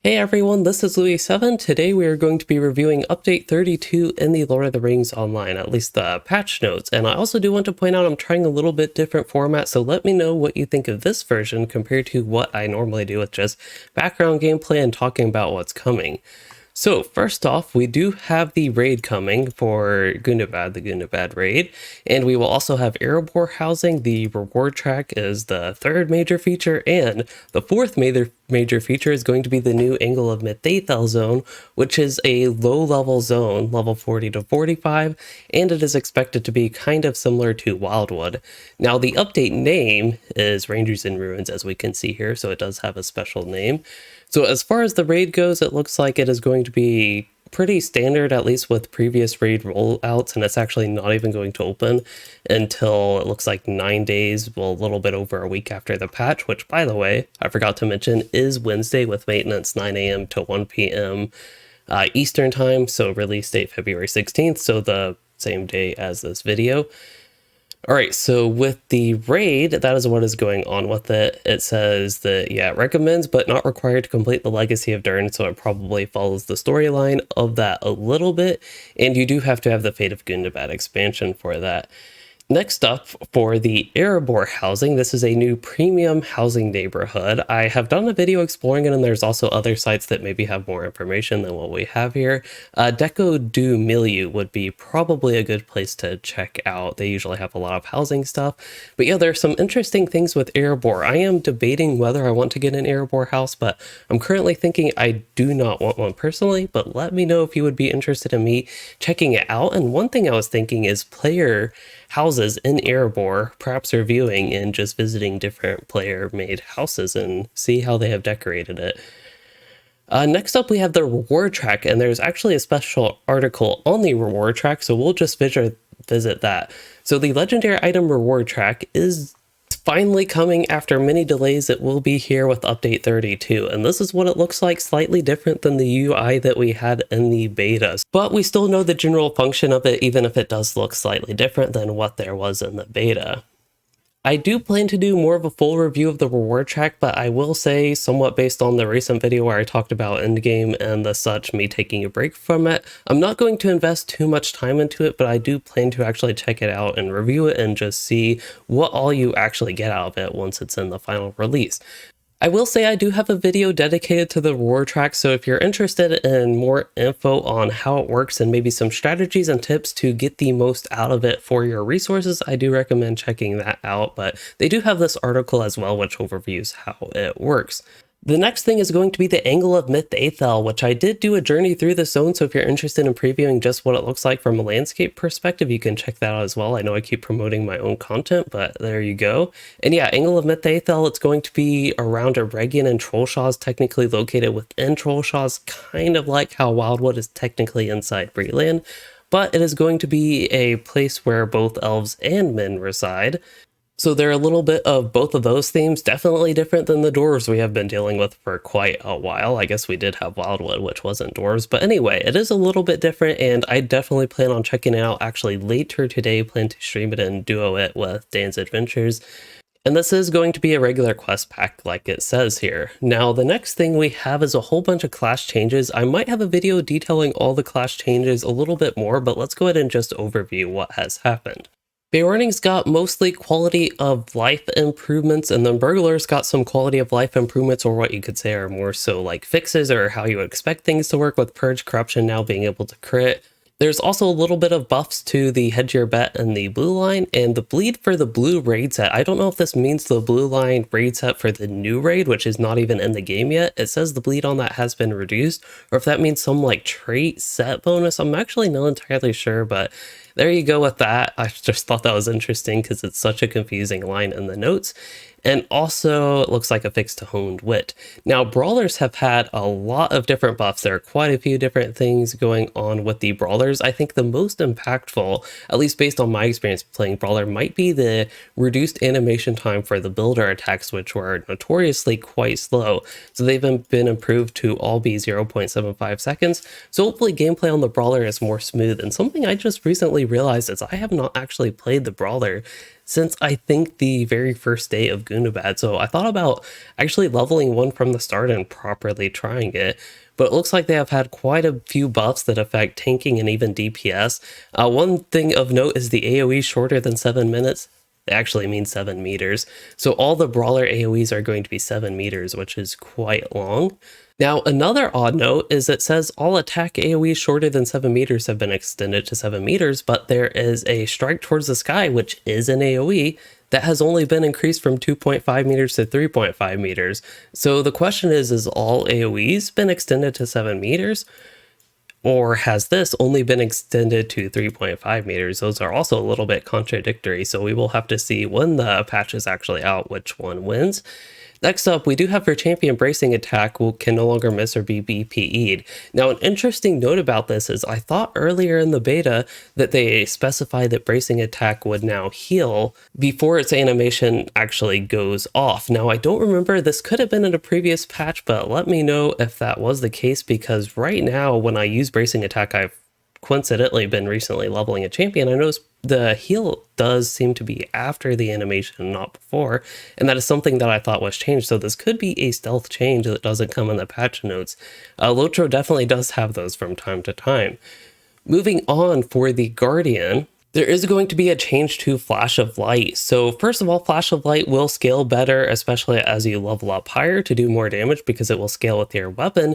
Hey everyone, this is Louis7. Today we are going to be reviewing Update 32 in the Lord of the Rings Online, at least the patch notes. And I also do want to point out I'm trying a little bit different format, so let me know what you think of this version compared to what I normally do with just background gameplay and talking about what's coming. So first off, we do have the raid coming for Gundabad, the Gundabad Raid, and we will also have Erebor Housing. The reward track is the third major feature, and the fourth major feature is going to be the new Angle of Mitheithel zone, which is a low-level zone, level 40 to 45, and it is expected to be kind of similar to Wildwood. Now, the update name is Rangers in Ruins, as we can see here, so it does have a special name. So as far as the raid goes, it looks like it is going to be pretty standard, at least with previous raid rollouts, and it's actually not even going to open until it looks like 9 days, well, a little bit over a week after the patch, which, by the way, I forgot to mention, is Wednesday with maintenance 9 a.m. to 1 p.m. Eastern time, so release date February 16th, so the same day as this video. All right, so with the raid, that is what is going on with it. It says that, yeah, it recommends but not required to complete the Legacy of Dern, so it probably follows the storyline of that a little bit, and you do have to have the Fate of Gundabad expansion for that. Next up, for the Erebor Housing, this is a new premium housing neighborhood. I have done a video exploring it, and there's also other sites that maybe have more information than what we have here. Deco du Milieu would be probably a good place to check out. They usually have a lot of housing stuff. But yeah, there's some interesting things with Erebor. I am debating whether I want to get an Erebor house, but I'm currently thinking I do not want one personally, but let me know if you would be interested in me checking it out. And one thing I was thinking is player houses in Erebor, perhaps reviewing and just visiting different player-made houses and see how they have decorated it. Next up, we have the reward track, and there's actually a special article on the reward track, so we'll just visit that. So the legendary item reward track is finally coming after many delays. It will be here with update 32, and this is what it looks like, slightly different than the UI that we had in the betas, but we still know the general function of it, even if it does look slightly different than what there was in the beta. I do plan to do more of a full review of the reward track, but I will say, somewhat based on the recent video where I talked about endgame and the such, me taking a break from it, I'm not going to invest too much time into it, but I do plan to actually check it out and review it and just see what all you actually get out of it once it's in the final release. I will say I do have a video dedicated to the reward track, so if you're interested in more info on how it works and maybe some strategies and tips to get the most out of it for your resources, I do recommend checking that out, but they do have this article as well which overviews how it works. The next thing is going to be the Angle of Mitheithel, which I did do a journey through the zone, so if you're interested in previewing just what it looks like from a landscape perspective, you can check that out as well. I know I keep promoting my own content, but there you go. And yeah, Angle of Mitheithel, it's going to be around Eregion and Trollshaws, technically located within Trollshaws, kind of like how Wildwood is technically inside Breland, but it is going to be a place where both elves and men reside. So they're a little bit of both of those themes, definitely different than the dwarves we have been dealing with for quite a while. I guess we did have Wildwood, which wasn't dwarves, but anyway, it is a little bit different, and I definitely plan on checking it out actually later today. Plan to stream it and duo it with Dan's Adventures. And this is going to be a regular quest pack like it says here. Now, the next thing we have is a whole bunch of class changes. I might have a video detailing all the class changes a little bit more, but let's go ahead and just overview what has happened. Beorning's got mostly quality of life improvements, and then Burglar's got some quality of life improvements, or what you could say are more so like fixes or how you would expect things to work, with Purge Corruption now being able to crit. There's also a little bit of buffs to the Hedge Your Bet and the blue line, and the bleed for the blue raid set. I don't know if this means the blue line raid set for the new raid, which is not even in the game yet. It says the bleed on that has been reduced, or if that means some like trait set bonus. I'm actually not entirely sure, but there you go with that. I just thought that was interesting because it's such a confusing line in the notes. And also, it looks like a fix to Honed Wit. Now, Brawlers have had a lot of different buffs. There are quite a few different things going on with the Brawlers. I think the most impactful, at least based on my experience playing Brawler, might be the reduced animation time for the builder attacks, which were notoriously quite slow. So they've been improved to all be 0.75 seconds. So hopefully gameplay on the Brawler is more smooth. And something I just recently realized is I have not actually played the Brawler since I think the very first day of Gundabad. So I thought about actually leveling one from the start and properly trying it. But it looks like they have had quite a few buffs that affect tanking and even DPS. One thing of note is the AoE shorter than 7 minutes. It actually means 7 meters. So all the brawler AoEs are going to be 7 meters, which is quite long. Now, another odd note is it says all attack AoEs shorter than 7 meters have been extended to 7 meters, but there is a strike towards the sky, which is an AoE, that has only been increased from 2.5 meters to 3.5 meters. So the question is all AoEs been extended to 7 meters? Or has this only been extended to 3.5 meters? Those are also a little bit contradictory, so we will have to see when the patch is actually out which one wins. Next up, we do have for champion bracing attack can no longer miss or be BPE'd. Now, an interesting note about this is I thought earlier in the beta that they specified that bracing attack would now heal before its animation actually goes off. Now, I don't remember, this could have been in a previous patch, but let me know if that was the case, because right now when I use bracing attack, I've coincidentally been recently leveling a champion. I noticed the heal does seem to be after the animation, not before, and that is something that I thought was changed. So this could be a stealth change that doesn't come in the patch notes. LOTRO definitely does have those from time to time. Moving on, for the Guardian, there is going to be a change to Flash of Light. So first of all, Flash of Light will scale better, especially as you level up higher to do more damage because it will scale with your weapon,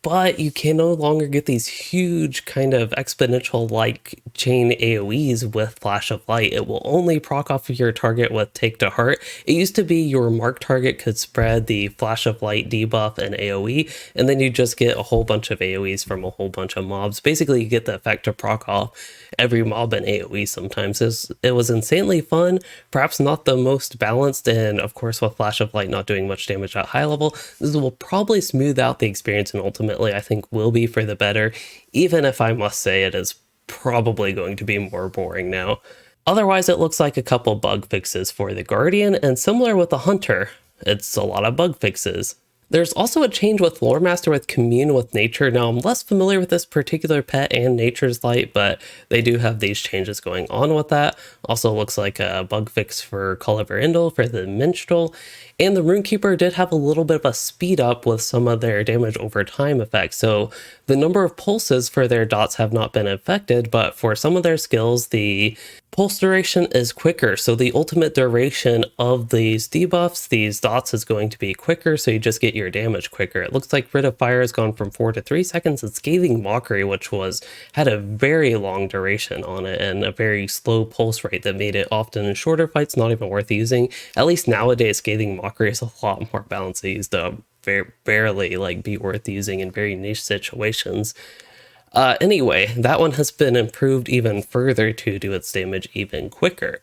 but you can no longer get these huge kind of exponential like chain AoEs with Flash of Light. It will only proc off of your target with Take to Heart. It used to be your marked target could spread the Flash of Light debuff and AoE, and then you just get a whole bunch of AoEs from a whole bunch of mobs. Basically, you get the effect to proc off every mob and AoE sometimes. It was insanely fun, perhaps not the most balanced, and of course with Flash of Light not doing much damage at high level, this will probably smooth out the experience and ultimately I think will be for the better, even if I must say it is probably going to be more boring now. Otherwise, it looks like a couple bug fixes for the Guardian, and similar with the Hunter, it's a lot of bug fixes. There's also a change with Lore Master with Commune with Nature. Now, I'm less familiar with this particular pet and Nature's Light, but they do have these changes going on with that. Also looks like a bug fix for Culliver Indle for the Minstrel. And the Runekeeper did have a little bit of a speed up with some of their damage over time effects. So the number of pulses for their dots have not been affected, but for some of their skills, the pulse duration is quicker. So the ultimate duration of these debuffs, these dots, is going to be quicker, so you just get your damage quicker. It looks like Rid of Fire has gone from 4 to 3 seconds, and Scathing Mockery, which had a very long duration on it and a very slow pulse rate that made it often in shorter fights not even worth using. At least nowadays, Scathing Mockery is a lot more balanced. They used to barely like be worth using in very niche situations. Anyway, that one has been improved even further to do its damage even quicker.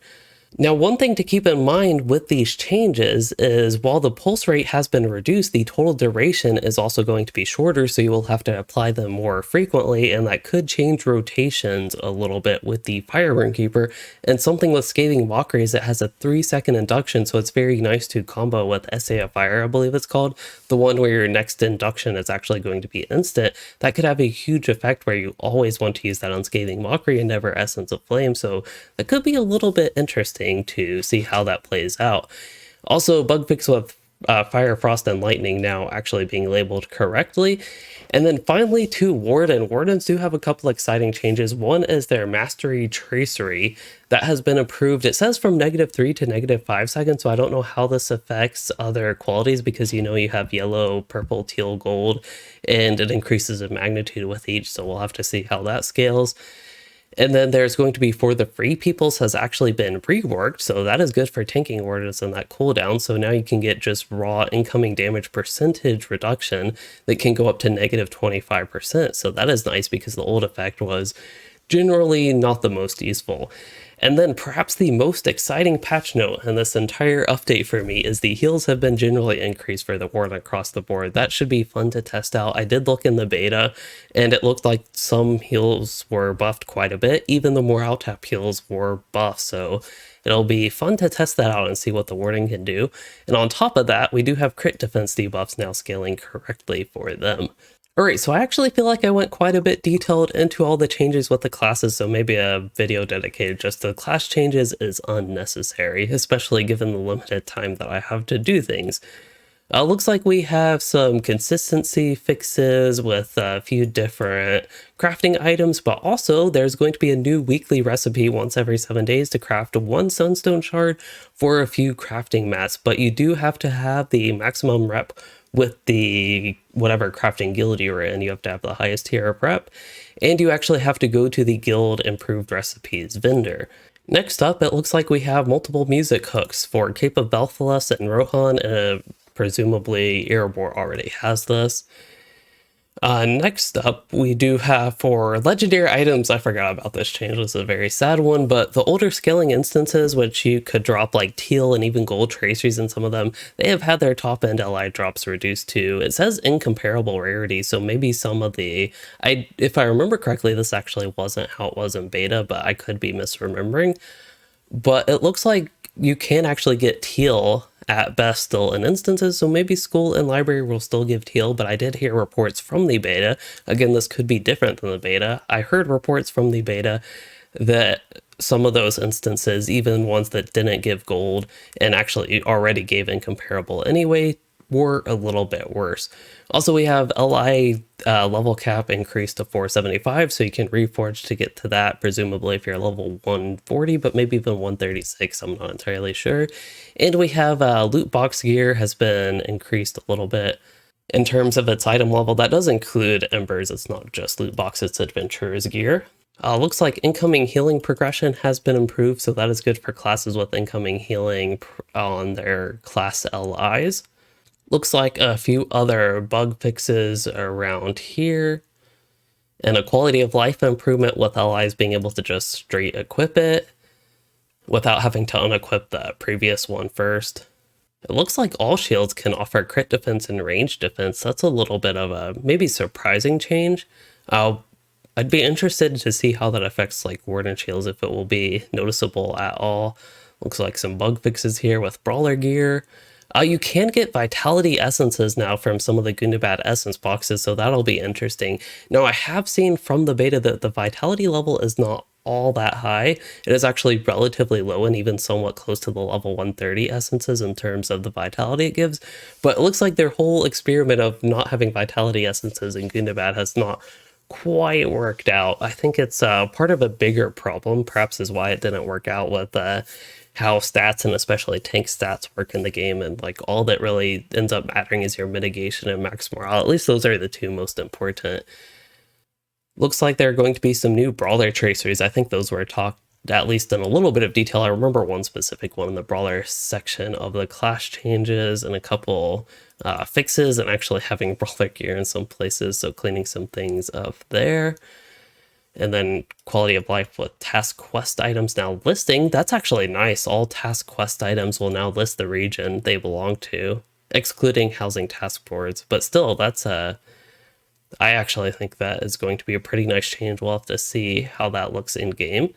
Now, one thing to keep in mind with these changes is while the pulse rate has been reduced, the total duration is also going to be shorter, so you will have to apply them more frequently, and that could change rotations a little bit with the Fire Runekeeper. And something with Scathing Mockery is it has a 3-second induction, so it's very nice to combo with Essay of Fire, I believe it's called, the one where your next induction is actually going to be instant. That could have a huge effect where you always want to use that on Scathing Mockery and never Essence of Flame, so that could be a little bit interesting to see how that plays out. Also, bug fix with Fire, Frost, and Lightning now actually being labeled correctly. And then finally to Warden. Wardens do have a couple exciting changes. One is their Mastery Tracery that has been improved. It says from -3 to -5 seconds, so I don't know how this affects other qualities because you have yellow, purple, teal, gold, and it increases in magnitude with each, so we'll have to see how that scales. And then there's going to be for the Free Peoples has actually been reworked, so that is good for tanking wardens and that cooldown. So now you can get just raw incoming damage percentage reduction that can go up to -25%. So that is nice because the old effect was generally not the most useful. And then perhaps the most exciting patch note in this entire update for me is the heals have been generally increased for the Warden across the board. That should be fun to test out. I did look in the beta and it looked like some heals were buffed quite a bit. Even the morale tap heals were buffed, so it'll be fun to test that out and see what the Warden can do. And on top of that, we do have crit defense debuffs now scaling correctly for them. Alright, so I actually feel like I went quite a bit detailed into all the changes with the classes, so maybe a video dedicated just to the class changes is unnecessary, especially given the limited time that I have to do things. Looks like we have some consistency fixes with a few different crafting items, but also there's going to be a new weekly recipe once every 7 days to craft one sunstone shard for a few crafting mats, but you do have to have the maximum rep with the whatever crafting guild you're in. You have to have the highest tier of rep, and you actually have to go to the guild improved recipes vendor. Next up, it looks like we have multiple music hooks for Cape of Belfalas and Rohan, and presumably Erebor already has this. Next up, we do have for legendary items, I forgot about this change, this is a very sad one, but the older scaling instances, which you could drop like teal and even gold traceries in some of them, they have had their top end LI drops reduced to, it says incomparable rarity, so maybe some of the, if I remember correctly, this actually wasn't how it was in beta, but I could be misremembering. But it looks like you can actually get teal at best still in instances, so maybe school and library will still give teal, but I did hear reports from the beta. Again, this could be different than the beta. I heard reports from the beta that some of those instances, even ones that didn't give gold and actually already gave incomparable anyway, were a little bit worse. Also, we have LI level cap increased to 475, so you can reforge to get to that, presumably if you're level 140, but maybe even 136, I'm not entirely sure. And we have loot box gear has been increased a little bit. In terms of its item level, that does include embers, it's not just loot box, it's adventurer's gear. Looks like incoming healing progression has been improved, so that is good for classes with incoming healing on their class LIs. Looks like a few other bug fixes around here, and a quality of life improvement with allies being able to just straight equip it without having to unequip the previous one first. It looks like all shields can offer crit defense and range defense. That's a little bit of a maybe surprising change. I'd be interested to see how that affects like warden shields, if it will be noticeable at all. Looks like some bug fixes here with brawler gear. You can get vitality essences now from some of the Gundabad essence boxes, so that'll be interesting. Now, I have seen from the beta that the vitality level is not all that high. It is actually relatively low and even somewhat close to the level 130 essences in terms of the vitality it gives, but it looks like their whole experiment of not having vitality essences in Gundabad has not quite worked out. I think it's part of a bigger problem, perhaps is why it didn't work out with how stats and especially tank stats work in the game, and like all that really ends up mattering is your mitigation and max morale. At least those are the two most important. Looks like there are going to be some new brawler traceries. I think those were talked at least in a little bit of detail. I remember one specific one in the brawler section of the class changes and a couple fixes, and actually having brawler gear in some places, so cleaning some things up there. And then quality of life with task quest items now listing. That's actually nice. All task quest items will now list the region they belong to, excluding housing task boards. But still, that's I actually think that is going to be a pretty nice change. We'll have to see how that looks in game.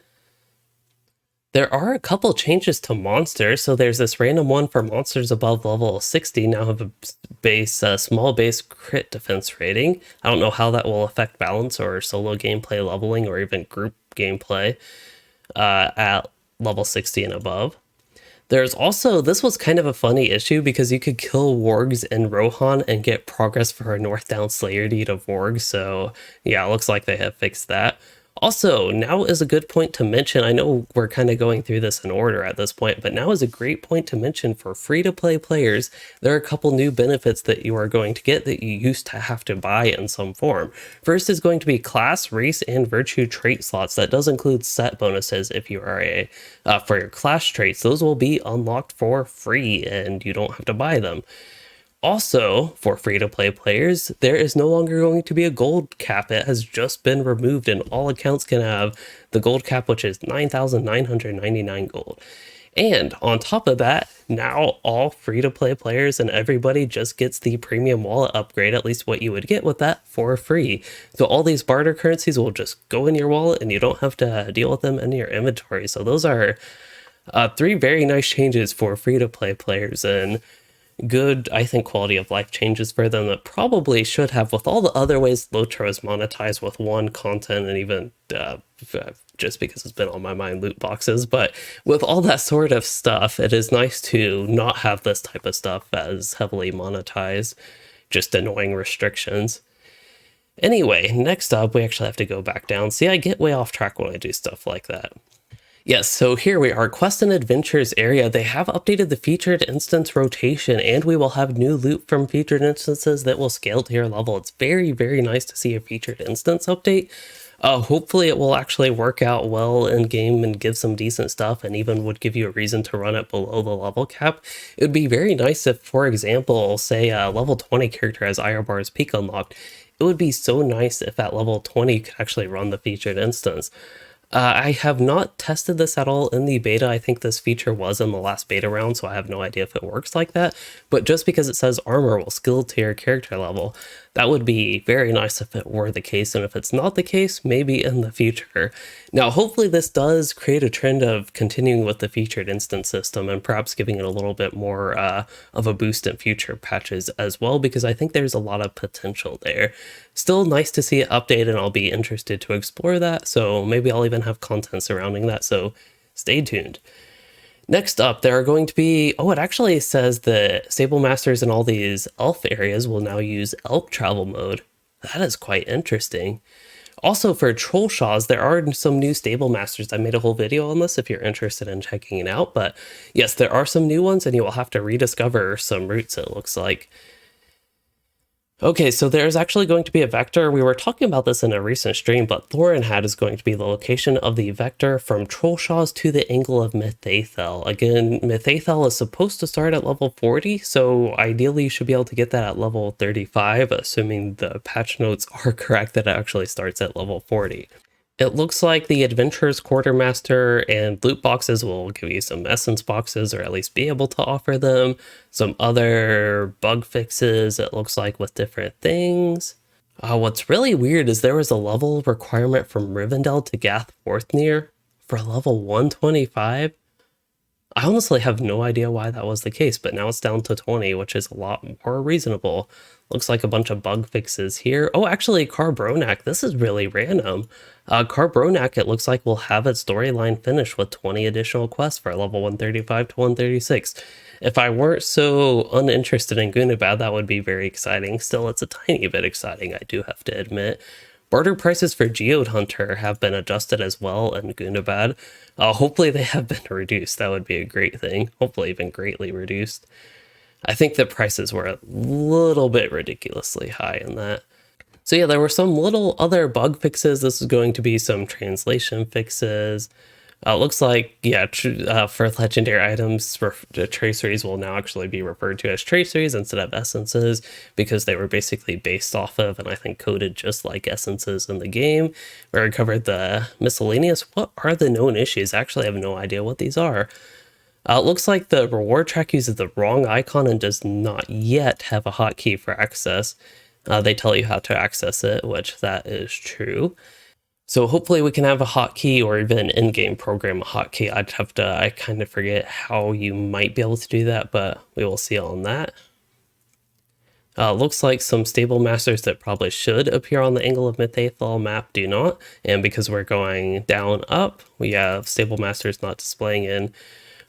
There are a couple changes to monsters. So there's this random one for monsters above level 60 now have a base, small base crit defense rating. I don't know how that will affect balance or solo gameplay leveling or even group gameplay at level 60 and above. There's also, this was kind of a funny issue because you could kill wargs in Rohan and get progress for a North Down Slayer deed of wargs. So yeah, it looks like they have fixed that. Also, now is a good point to mention, I know we're kind of going through this in order at this point, but now is a great point to mention for free-to-play players, there are a couple new benefits that you are going to get that you used to have to buy in some form. First is going to be class, race, and virtue trait slots. That does include set bonuses if you are for your class traits. Those will be unlocked for free and you don't have to buy them. Also, for free-to-play players, there is no longer going to be a gold cap. It has just been removed, and all accounts can have the gold cap, which is 9,999 gold. And on top of that, now all free-to-play players and everybody just gets the premium wallet upgrade, at least what you would get with that, for free. So all these barter currencies will just go in your wallet, and you don't have to deal with them in your inventory. So those are three very nice changes for free-to-play players, and good, I think, quality of life changes for them that probably should have with all the other ways LOTRO is monetized with one content and even just because it's been on my mind, loot boxes. But with all that sort of stuff, it is nice to not have this type of stuff as heavily monetized, just annoying restrictions. Anyway, next up, we actually have to go back down. See, I get way off track when I do stuff like that. Yes, so here we are, Quest and Adventures area. They have updated the featured instance rotation, and we will have new loot from featured instances that will scale to your level. It's very, very nice to see a featured instance update. Hopefully it will actually work out well in game and give some decent stuff, and even would give you a reason to run it below the level cap. It would be very nice if, for example, say a level 20 character has Erebor's Peak unlocked. It would be so nice if at level 20 could actually run the featured instance. I have not tested this at all in the beta. I think this feature was in the last beta round, so I have no idea if it works like that. But just because it says armor will skill to your character level, that would be very nice if it were the case. And if it's not the case, maybe in the future. Now, hopefully this does create a trend of continuing with the featured instance system and perhaps giving it a little bit more of a boost in future patches as well, because I think there's a lot of potential there. Still nice to see it updated, and I'll be interested to explore that. So maybe I'll even have content surrounding that. So stay tuned. Next up, there are going to be, it actually says the Stable Masters in all these elf areas will now use elk travel mode. That is quite interesting. Also for Troll Shaws, there are some new Stable Masters. I made a whole video on this if you're interested in checking it out. But yes, there are some new ones, and you will have to rediscover some routes, it looks like. Okay, so there's actually going to be a vector. We were talking about this in a recent stream, but Thorinhad is going to be the location of the vector from Trollshaws to the Angle of Mitheithel. Again, Mitheithel is supposed to start at level 40, so ideally you should be able to get that at level 35, assuming the patch notes are correct that it actually starts at level 40. It looks like the Adventurer's Quartermaster and loot boxes will give you some essence boxes, or at least be able to offer them. Some other bug fixes, it looks like, with different things. What's really weird is there was a level requirement from Rivendell to Gath Forthnir for level 125. I honestly have no idea why that was the case, but now it's down to 20, which is a lot more reasonable. Looks like a bunch of bug fixes here. Oh, actually, Carbronak, this is really random. Carbronak, it looks like, will have its storyline finished with 20 additional quests for level 135 to 136. If I weren't so uninterested in Gundabad, that would be very exciting. Still, it's a tiny bit exciting, I do have to admit. Barter prices for Geode Hunter have been adjusted as well in Gundabad. Hopefully they have been reduced. That would be a great thing. Hopefully even greatly reduced. I think the prices were a little bit ridiculously high in that. So yeah, there were some little other bug fixes. This is going to be some translation fixes. Looks like, yeah, for legendary items, traceries will now actually be referred to as traceries instead of essences, because they were basically based off of, and I think coded just like essences in the game. Where I covered the miscellaneous. What are the known issues? I actually have no idea what these are. It looks like the reward track uses the wrong icon and does not yet have a hotkey for access. They tell you how to access it, which that is true. So hopefully we can have a hotkey, or even in-game program a hotkey. I kind of forget how you might be able to do that, but we will see on that. Looks like some Stable Masters that probably should appear on the Angle of Mitheithel map do not. And because we're going down up, we have Stable Masters not displaying in.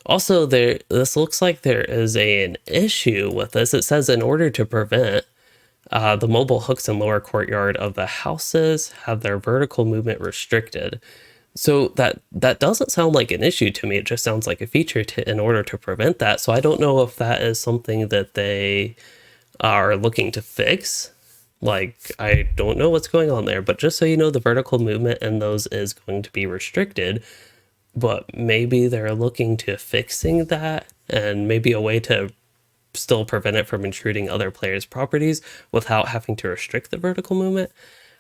Also, this looks like there is an issue with this. It says in order to prevent the mobile hooks in lower courtyard of the houses have their vertical movement restricted. So that doesn't sound like an issue to me. It just sounds like a feature in order to prevent that. So I don't know if that is something that they are looking to fix. Like, I don't know what's going on there, but just so you know, the vertical movement in those is going to be restricted. But maybe they're looking to fixing that, and maybe a way to still prevent it from intruding other players' properties without having to restrict the vertical movement.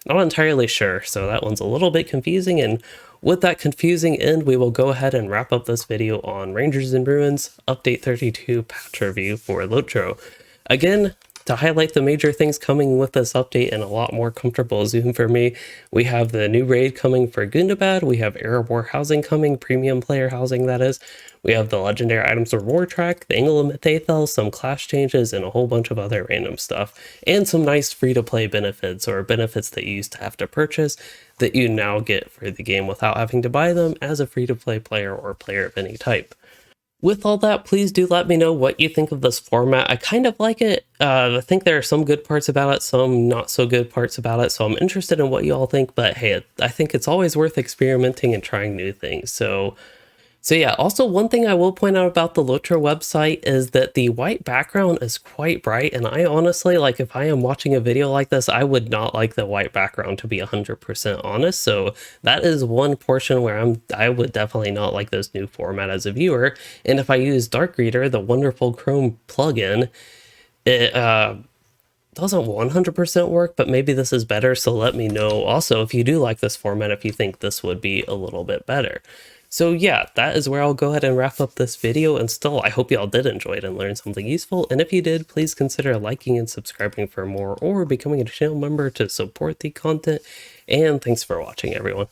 Not entirely sure, so that one's a little bit confusing. And with that confusing end, we will go ahead and wrap up this video on Rangers in Ruins Update 32 patch review for LOTRO. Again, to highlight the major things coming with this update and a lot more comfortable zoom for me, we have the new raid coming for Gundabad, we have Erebor Housing coming, premium player housing that is, we have the legendary items reward track, the Angle of Mitheithel, some class changes, and a whole bunch of other random stuff, and some nice free-to-play benefits, or benefits that you used to have to purchase that you now get for the game without having to buy them as a free-to-play player or player of any type. With all that, please do let me know what you think of this format. I kind of like it. I think there are some good parts about it, some not so good parts about it, so I'm interested in what you all think, but hey, I think it's always worth experimenting and trying new things. So yeah, also one thing I will point out about the LOTRO website is that the white background is quite bright, and I honestly, like, if I am watching a video like this, I would not like the white background, to be 100% honest, so that is one portion where I would definitely not like this new format as a viewer. And if I use Dark Reader, the wonderful Chrome plugin, it doesn't 100% work, but maybe this is better, so let me know also if you do like this format, if you think this would be a little bit better. So yeah, that is where I'll go ahead and wrap up this video, and still, I hope y'all did enjoy it and learn something useful, and if you did, please consider liking and subscribing for more, or becoming a channel member to support the content, and thanks for watching, everyone.